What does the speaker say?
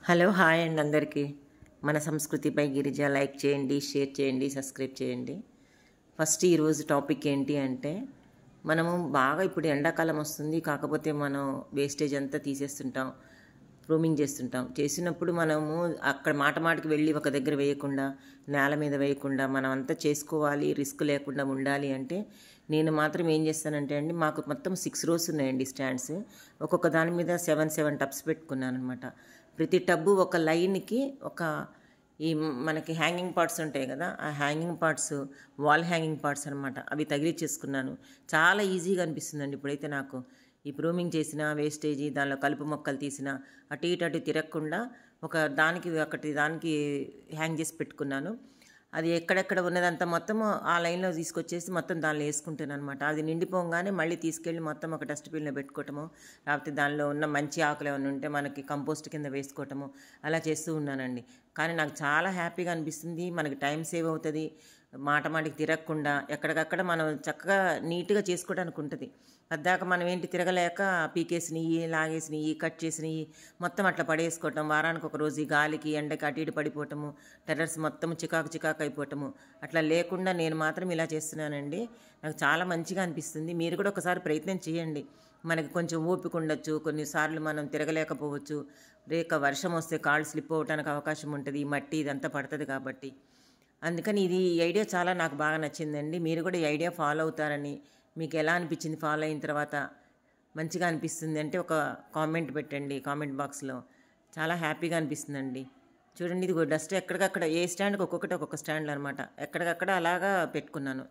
Hello hi అండి అందరికీ. మన సంస్కృతిపై గిరిజ లైక్ చేయండి, షేర్ చేయండి, సబ్స్క్రైబ్ చేయండి. ఫస్ట్ ఈరోజు టాపిక్ ఏంటి అంటే, మనము బాగా ఇప్పుడు ఎండాకాలం వస్తుంది, కాకపోతే మనం వేస్టేజ్ అంతా తీసేస్తుంటాం, ప్రూమింగ్ చేసినప్పుడు మనము అక్కడ మాట మాటకి వెళ్ళి ఒక దగ్గర వేయకుండా, నేల మీద వేయకుండా మనం అంతా చేసుకోవాలి, రిస్క్ లేకుండా ఉండాలి అంటే నేను మాత్రం ఏం చేస్తానంటే అండి, మాకు మొత్తం 6 రోస్ ఉన్నాయండి స్టాండ్స్. ఒక్కొక్క దాని మీద 7 టబ్స్ పెట్టుకున్నాను అనమాట. ప్రతి టబ్బు ఒక లైన్కి ఒక ఈ మనకి హ్యాంగింగ్ పార్ట్స్ ఉంటాయి కదా, ఆ hanging parts wall hanging parts అనమాట, అవి తగిలిచ్చేసుకున్నాను. చాలా ఈజీగా అనిపిస్తుందండి ఇప్పుడైతే నాకు. ఈ ప్రూమింగ్ చేసిన వేస్టేజీ దానిలో కలుపు మొక్కలు తీసిన అటు ఇటు తిరగకుండా ఒక దానికి హ్యాంగ్ చేసి పెట్టుకున్నాను. అది ఎక్కడెక్కడ ఉన్నదంతా మొత్తం ఆ లైన్లో తీసుకొచ్చేసి మొత్తం దానిలో వేసుకుంటాను అనమాట. అది నిండిపోగానే మళ్ళీ తీసుకెళ్ళి మొత్తం ఒక డస్ట్బిన్లో పెట్టుకోవటము, లేకపోతే దానిలో ఉన్న మంచి ఆకులు ఏమైనా ఉంటే మనకి కంపోస్ట్ కింద వేసుకోవటము, అలా చేస్తూ ఉన్నానండి. కానీ నాకు చాలా హ్యాపీగా అనిపిస్తుంది. మనకి టైం సేవ్ అవుతుంది, మాట మాటికి తిరగకుండా ఎక్కడికక్కడ మనం చక్కగా నీట్గా చేసుకోవడానికి ఉంటుంది. పద్దాక మనం ఏంటి తిరగలేక పీకేసినవి, లాగేసినవి, కట్ చేసినవి మొత్తం అట్లా పడేసుకోవటం, వారానికి ఒక రోజు ఈ గాలికి ఎండకి అటు ఇటు పడిపోవటము, టెర్రస్ మొత్తం చికాకు అయిపోవటము, అట్లా లేకుండా నేను మాత్రం ఇలా చేస్తున్నానండి. నాకు చాలా మంచిగా అనిపిస్తుంది. మీరు కూడా ఒకసారి ప్రయత్నం చేయండి. మనకి కొంచెం ఓపిక ఉండొచ్చు, కొన్నిసార్లు మనం తిరగలేకపోవచ్చు, వర్షం వస్తే కాళ్ళు స్లిప్ అవ్వడానికి అవకాశం ఉంటుంది, ఈ మట్టి ఇదంతా పడుతుంది కాబట్టి. అందుకని ఈ ఐడియా చాలా నాకు బాగా నచ్చిందండి. మీరు కూడా ఈ ఐడియా ఫాలో అవుతారని, మీకు ఎలా అనిపించింది ఫాలో అయిన తర్వాత? మంచిగా అనిపిస్తుంది అంటే ఒక కామెంట్ పెట్టండి కామెంట్ బాక్స్లో. చాలా హ్యాపీగా అనిపిస్తుందండి. చూడండి, ఇది డస్ట్ ఎక్కడికక్కడ ఏ స్టాండ్కి ఒక్కొక్క స్టాండ్లు అనమాట, ఎక్కడికక్కడ అలాగా పెట్టుకున్నాను.